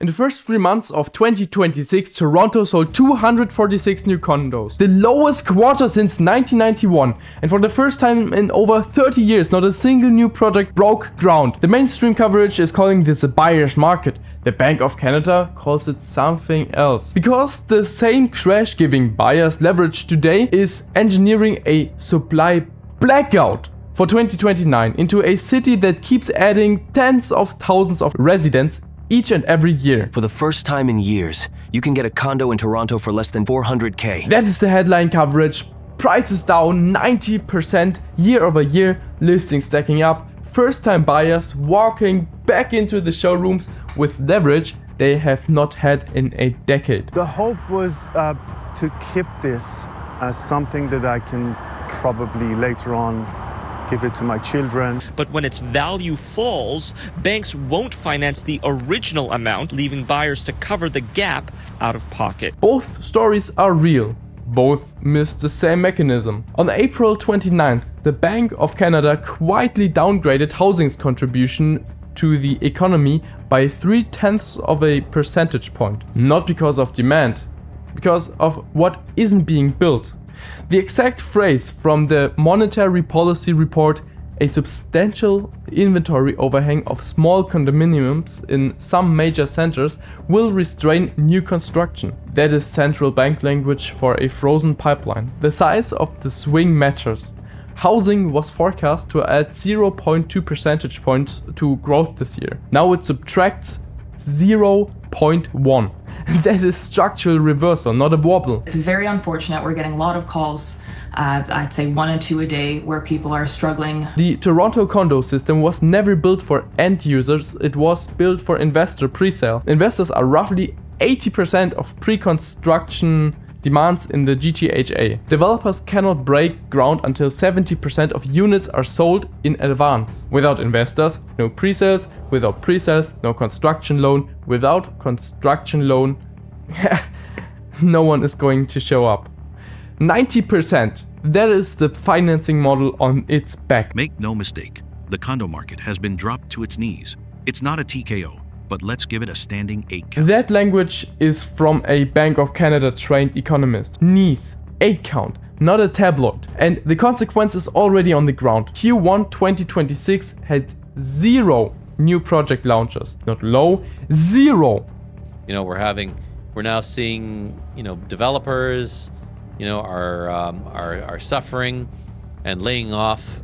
In the first 3 months of 2026, Toronto sold 246 new condos, the lowest quarter since 1991, and for the first time in over 30 years, not a single new project broke ground. The mainstream coverage is calling this a buyer's market. The Bank of Canada calls it something else. Because the same crash giving buyers leverage today is engineering a supply blackout for 2029 into a city that keeps adding tens of thousands of residents each and every year. For the first time in years, you can get a condo in Toronto for less than $400K. That is the headline coverage. Prices down 90% year over year, listings stacking up, first-time buyers walking back into the showrooms with leverage they have not had in a decade. The hope was to keep this as something that I can probably later on give it to my children. But when its value falls, banks won't finance the original amount, leaving buyers to cover the gap out of pocket. Both stories are real. Both miss the same mechanism. On April 29th, the Bank of Canada quietly downgraded housing's contribution to the economy by 0.3 percentage point. Not because of demand, because of what isn't being built. The exact phrase from the Monetary Policy Report, a substantial inventory overhang of small condominiums in some major centers will restrain new construction. That is central bank language for a frozen pipeline. The size of the swing matters. Housing was forecast to add 0.2 percentage points to growth this year. Now it subtracts 0.1. That is structural reversal, not a wobble. It's very unfortunate. We're getting a lot of calls, I'd say 1 or 2 a day, where people are struggling. The Toronto condo system was never built for end users, it was built for investor pre-sale. Investors are roughly 80% of pre-construction demands in the GTHA. Developers cannot break ground until 70% of units are sold in advance. Without investors, no pre-sales. Without pre-sales, no construction loan. Without construction loan, no one is going to show up. 90%. That is the financing model on its back. Make no mistake, the condo market has been dropped to its knees. It's not a TKO, but let's give it a standing 8 count. That language is from a Bank of Canada trained economist. Knees, 8 count, not a tabloid. And the consequence is already on the ground. Q1 2026 had 0 new project launches. Not low, 0. You know, we're now seeing, developers, are suffering and laying off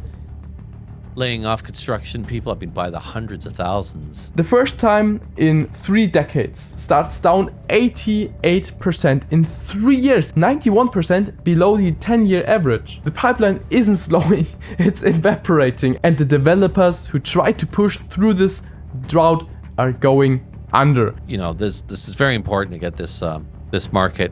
construction people. I've been by the hundreds of thousands. The first time in 3 decades, starts down 88% in 3 years, 91% below the 10-year average. The pipeline isn't slowing, it's evaporating, and the developers who try to push through this drought are going under. This is very important to get this market,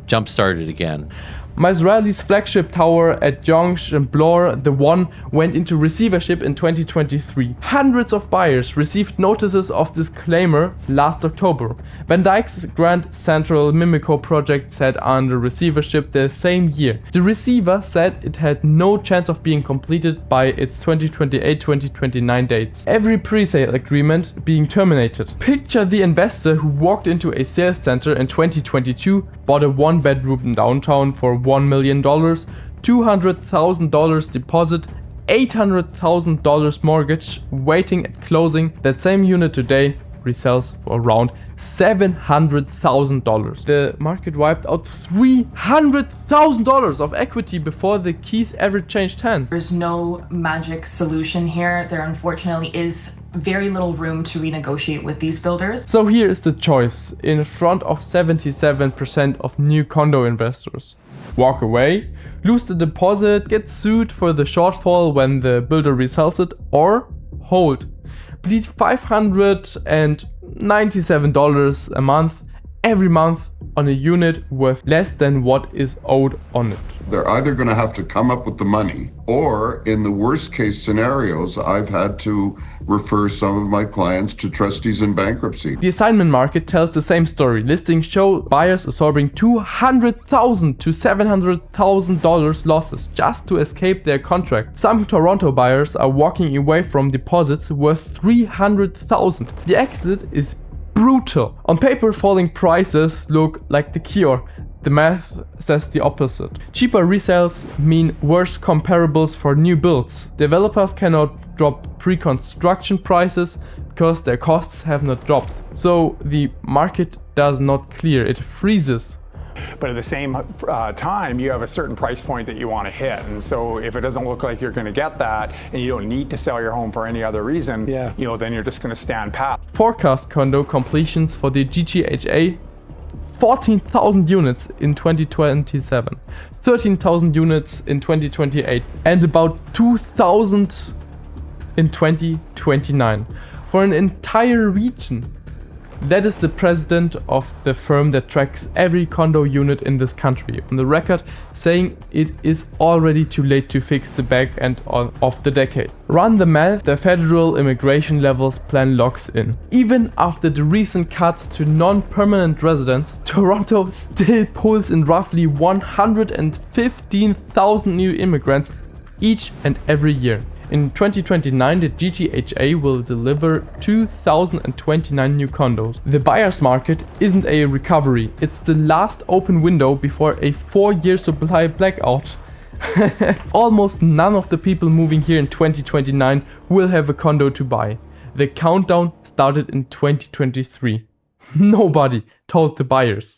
jump started again. Mazraeli's flagship tower at Yonge and Bloor, The One, went into receivership in 2023. Hundreds of buyers received notices of disclaimer last October. Van Dyck's Grand Central Mimico project sat under receivership the same year. The receiver said it had no chance of being completed by its 2028-2029 dates. Every pre-sale agreement being terminated. Picture the investor who walked into a sales center in 2022, bought a 1-bedroom downtown for $1 million, $200,000 deposit, $800,000 mortgage, waiting at closing. That same unit today resells for around $700,000. The market wiped out $300,000 of equity before the keys ever changed hands. There's no magic solution here. There unfortunately is very little room to renegotiate with these builders. So here is the choice in front of 77% of new condo investors. Walk away, lose the deposit, get sued for the shortfall when the builder resells it, or hold. Bleed $597 a month every month on a unit worth less than what is owed on it. They're either going to have to come up with the money, or in the worst case scenarios, I've had to refer some of my clients to trustees in bankruptcy. The assignment market tells the same story. Listings show buyers absorbing $200,000 to $700,000 losses just to escape their contract. Some Toronto buyers are walking away from deposits worth $300,000. The exit is brutal. On paper, falling prices look like the cure. The math says the opposite. Cheaper resales mean worse comparables for new builds. Developers cannot drop pre-construction prices because their costs have not dropped. So the market does not clear, it freezes. But at the same time, you have a certain price point that you want to hit. And so if it doesn't look like you're going to get that and you don't need to sell your home for any other reason, then you're just going to stand pat. Forecast condo completions for the GGHA: 14,000 units in 2027, 13,000 units in 2028, and about 2,000 in 2029 for an entire region. That is the president of the firm that tracks every condo unit in this country on the record, saying it is already too late to fix the back end of the decade. Run the math, the federal immigration levels plan locks in. Even after the recent cuts to non-permanent residents, Toronto still pulls in roughly 115,000 new immigrants each and every year. In 2029, the GGHA will deliver 2,029 new condos. The buyer's market isn't a recovery, it's the last open window before a 4-year supply blackout. Almost none of the people moving here in 2029 will have a condo to buy. The countdown started in 2023. Nobody told the buyers.